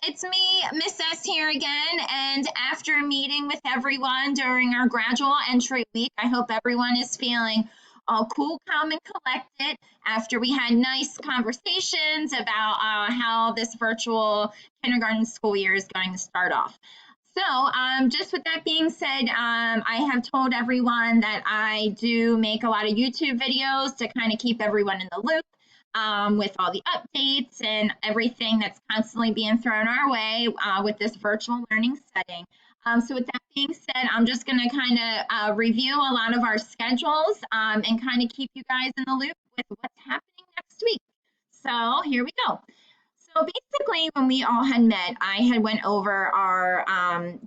it's me, Miss S here again. And after meeting with everyone during our gradual entry week, I hope everyone is feeling all cool, calm, and collected after we had nice conversations about how this virtual kindergarten school year is going to start off. So, just with that being said, I have told everyone that I do make a lot of YouTube videos to kind of keep everyone in the loop with all the updates and everything that's constantly being thrown our way with this virtual learning setting. So with that being said, I'm just going to kind of review a lot of our schedules and kind of keep you guys in the loop with what's happening next week. So here we go. So basically, when we all had met, I had went over our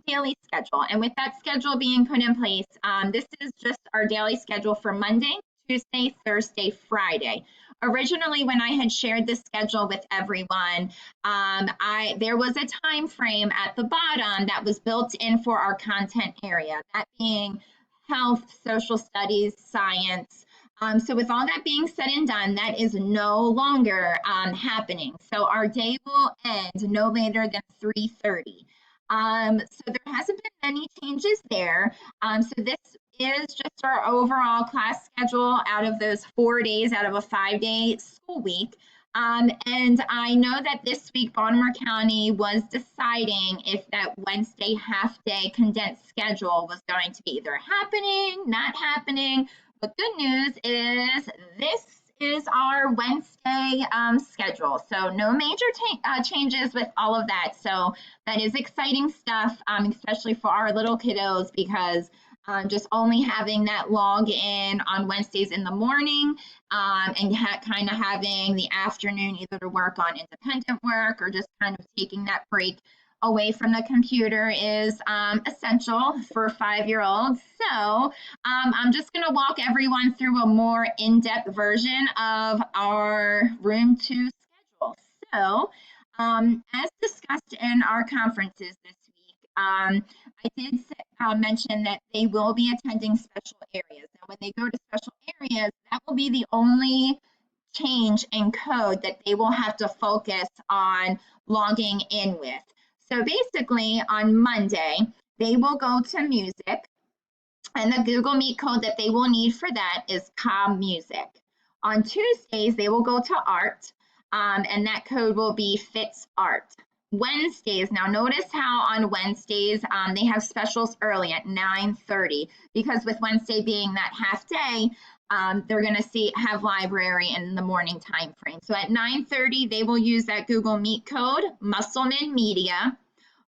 daily schedule. And with that schedule being put in place, this is just our daily schedule for Monday, Tuesday, Thursday, Friday. Originally, when I had shared this schedule with everyone, there was a time frame at the bottom that was built in for our content area, that being health, social studies, science. So with all that being said and done, that is no longer happening. So our day will end no later than 3:30. So there hasn't been any changes there. So this is just our overall class schedule out of those 4 days out of a 5-day school week. And I know that this week Baltimore County was deciding if that Wednesday half-day condensed schedule was going to be either happening, not happening. But good news is this is our Wednesday schedule. So no major changes with all of that. So that is exciting stuff, especially for our little kiddos, because just only having that log in on Wednesdays in the morning and kind of having the afternoon either to work on independent work or just kind of taking that break away from the computer is essential for 5-year-olds. So I'm just going to walk everyone through a more in-depth version of our Room 2 schedule. So as discussed in our conferences this week, I did mention that they will be attending special areas. Now, when they go to special areas, that will be the only change in code that they will have to focus on logging in with. So basically, on Monday, they will go to music, and the Google Meet code that they will need for that is COM Music. On Tuesdays, they will go to art, and that code will be FITS Art. Wednesdays, now notice how on Wednesdays they have specials early at 9:30, because with Wednesday being that half day, they're going to have library in the morning time frame. So at 9:30, they will use that Google Meet code, Musselman Media.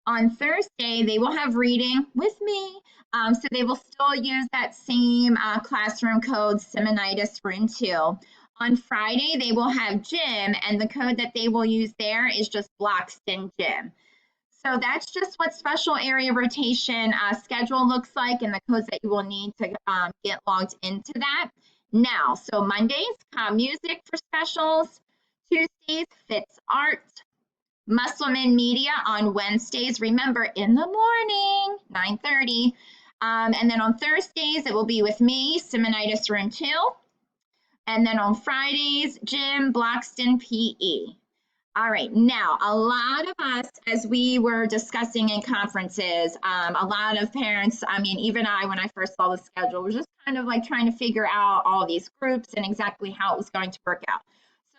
On Thursday, they will have reading with me. So they will still use that same classroom code, Simonitis Room 2. On Friday, they will have gym, and the code that they will use there is just Bloxton Gym. So that's just what special area rotation schedule looks like and the codes that you will need to get logged into that. Now, so Mondays, music for specials. Tuesdays, FITS Art. Musselman Media on Wednesdays, remember, in the morning, 9:30. And then on Thursdays, it will be with me, Simonitis Room 2. And then on Fridays, Gym, Bloxton, PE. All right, now, a lot of us, as we were discussing in conferences, a lot of parents, even I, when I first saw the schedule, was just kind of like trying to figure out all these groups and exactly how it was going to work out.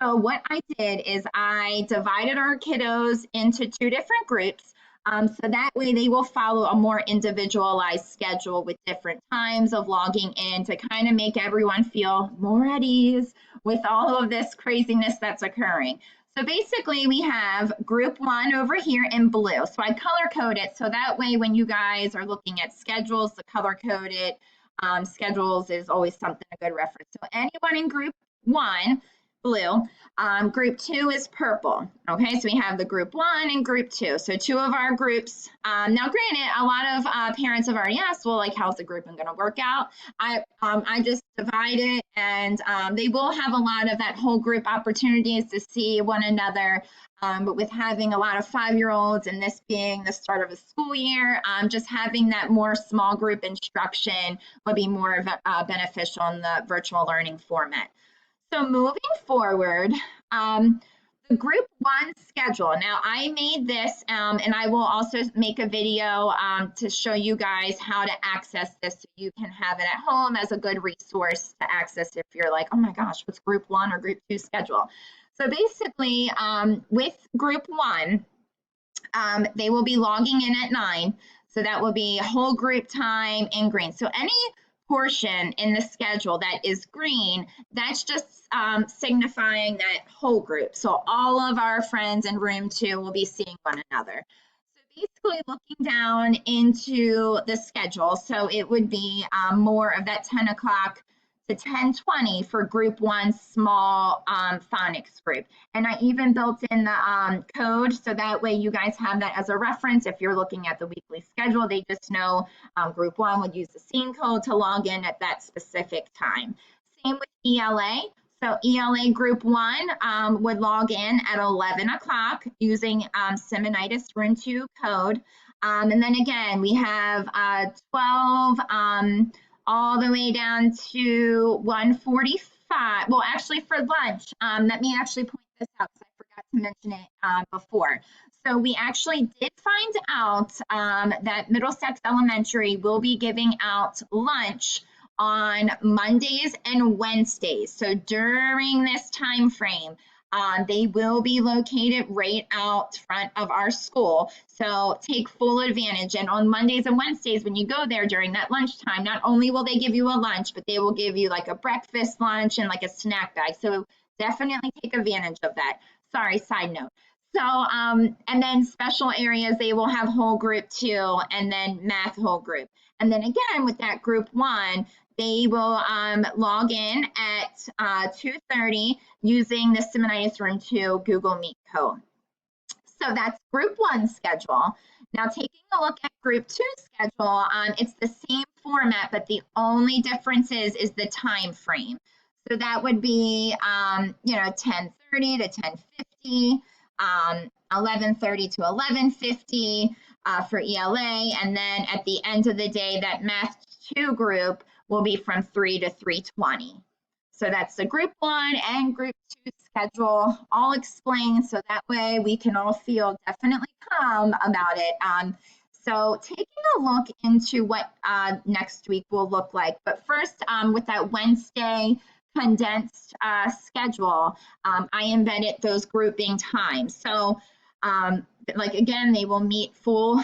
So what I did is I divided our kiddos into 2 different groups. So that way they will follow a more individualized schedule with different times of logging in to kind of make everyone feel more at ease with all of this craziness that's occurring. So basically we have group 1 over here in blue. So I color code it so that way when you guys are looking at schedules, the color coded schedules is always something a good reference. So anyone in group 1, blue. Group 2 is purple. Okay, so we have the group 1 and group 2. So 2 of our groups. Now, granted, a lot of parents have already asked, well, like, how's the grouping going to work out? I just divide it, and they will have a lot of that whole group opportunities to see one another. But with having a lot of 5-year-olds and this being the start of a school year, just having that more small group instruction would be more beneficial in the virtual learning format. So moving forward, The group one schedule. Now I made this and I will also make a video to show you guys how to access this so you can have it at home as a good resource to access if you're like, oh my gosh, what's group one or group two schedule? So basically with group one, they will be logging in at 9. So that will be whole group time in green. So any portion in the schedule that is green, that's just signifying that whole group. So all of our friends in room 2 will be seeing one another. So basically looking down into the schedule, so it would be more of that 10 o'clock to 10:20 for group one small phonics group. And I even built in the code so that way you guys have that as a reference. If you're looking at the weekly schedule, they just know group one would use the scene code to log in at that specific time. Same with ELA. So ELA group one would log in at 11 o'clock using Simonitis Room 2 code. And then again, we have 12 all the way down to 1:45. Well, actually for lunch, let me actually point this out because I forgot to mention it before. So we actually did find out that Middlesex Elementary will be giving out lunch on Mondays and Wednesdays. So during this time frame, they will be located right out front of our school. So take full advantage. And on Mondays and Wednesdays, when you go there during that lunchtime, not only will they give you a lunch, but they will give you like a breakfast lunch and like a snack bag. So definitely take advantage of that. Sorry, side note. So, and then special areas, they will have whole group 2 and then math whole group. And then again, with that group 1, they will log in at 2:30 using the Simonitis Room 2 Google Meet code. So that's group 1 schedule. Now taking a look at group 2 schedule, it's the same format, but the only difference is the time frame. So that would be, 10:30 to 10:50, 11:30 to 11:50 for ELA, and then at the end of the day, that Math 2 group will be from 3 to 3:20. So that's the group 1 and group 2 schedule all explained, so that way we can all feel definitely calm about it. So taking a look into what next week will look like, but first with that Wednesday condensed schedule, I embedded those grouping times. So like again, they will meet full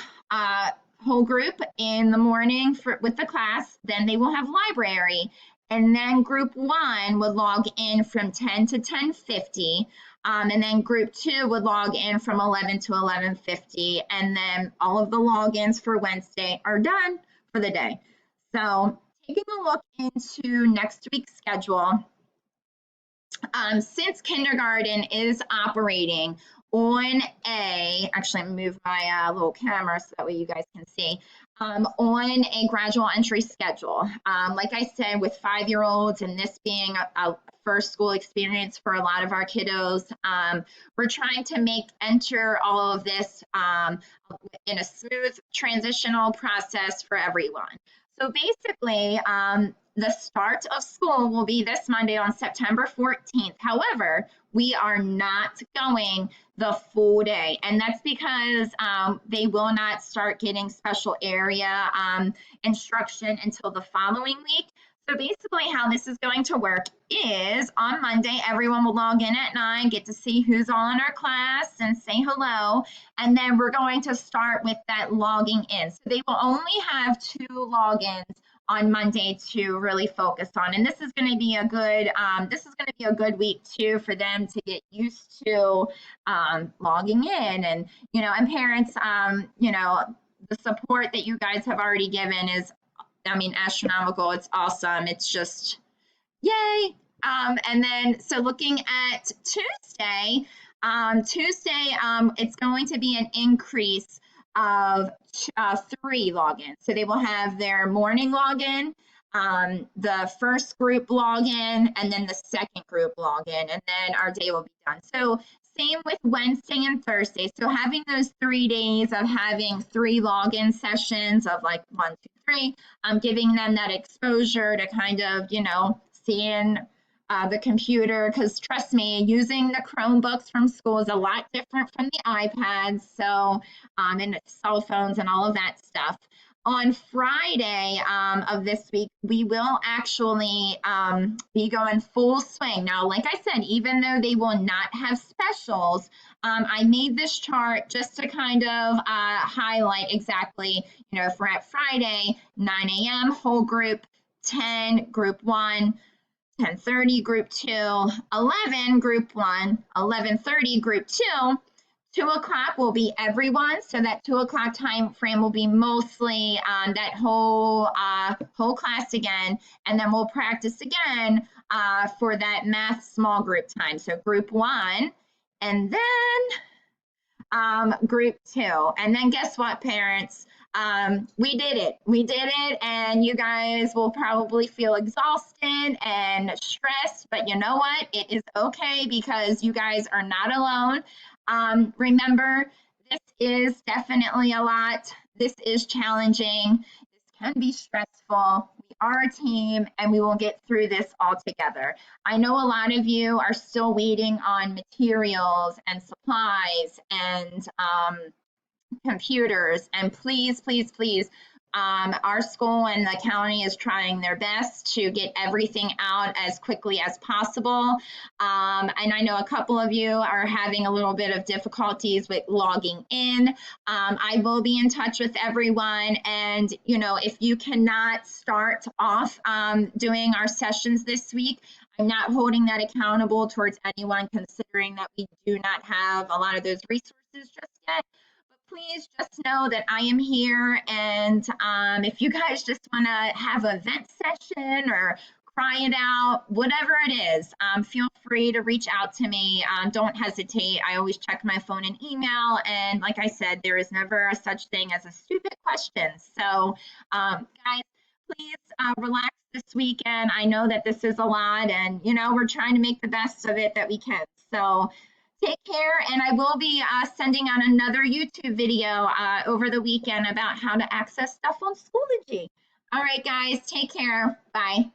whole group in the morning with the class, then they will have library, and then group 1 would log in from 10 to 10:50, and then group 2 would log in from 11 to 11:50, and then all of the logins for Wednesday are done for the day. So taking a look into next week's schedule, since kindergarten is operating on actually move my little camera so that way you guys can see, on a gradual entry schedule. Like I said, with 5-year-olds and this being a first school experience for a lot of our kiddos, we're trying to enter all of this in a smooth transitional process for everyone. So basically, the start of school will be this Monday on September 14th. However, we are not going the full day, and that's because they will not start getting special area instruction until the following week. So basically how this is going to work is on Monday, everyone will log in at 9, get to see who's all in our class and say hello. And then we're going to start with that logging in. So they will only have 2 logins on Monday to really focus on. And this is going to be a good week too for them to get used to logging in, and and parents, the support that you guys have already given is, astronomical. It's awesome. It's just yay. And then so looking at Tuesday, it's going to be an increase of 3 logins. So they will have their morning login, the first group login, and then the second group login, and then our day will be done. So same with Wednesday and Thursday. So having those 3 days of having 3 login sessions of like 1, 2, 3, giving them that exposure to kind of, seeing the computer, because trust me, using the Chromebooks from school is a lot different from the iPads, so and the cell phones and all of that stuff. On Friday of this week, we will actually be going full swing. Now, like I said, even though they will not have specials, I made this chart just to kind of highlight exactly, if we're at Friday, 9 a.m., whole group, 10, group 1, 10:30, group 2, 11, group 1, 11:30, group 2. 2 o'clock will be everyone, so that 2 o'clock time frame will be mostly that whole class again, and then we'll practice again for that math small group time. So group 1, and then group 2. And then guess what, parents? We did it. We did it, and you guys will probably feel exhausted and stressed, but you know what? It is okay because you guys are not alone. Remember, this is definitely a lot. This is challenging. This can be stressful. We are a team, and we will get through this all together. I know a lot of you are still waiting on materials and supplies and computers, and please, please, please, our school and the county is trying their best to get everything out as quickly as possible. And I know a couple of you are having a little bit of difficulties with logging in. I will be in touch with everyone, and if you cannot start off doing our sessions this week, I'm not holding that accountable towards anyone, considering that we do not have a lot of those resources just yet. Please just know that I am here, and if you guys just want to have a vent session or cry it out, whatever it is, feel free to reach out to me. Don't hesitate. I always check my phone and email, and like I said, there is never a such thing as a stupid question. So, guys, please relax this weekend. I know that this is a lot, and we're trying to make the best of it that we can. So take care, and I will be sending out another YouTube video over the weekend about how to access stuff on Schoology. All right, guys, take care. Bye.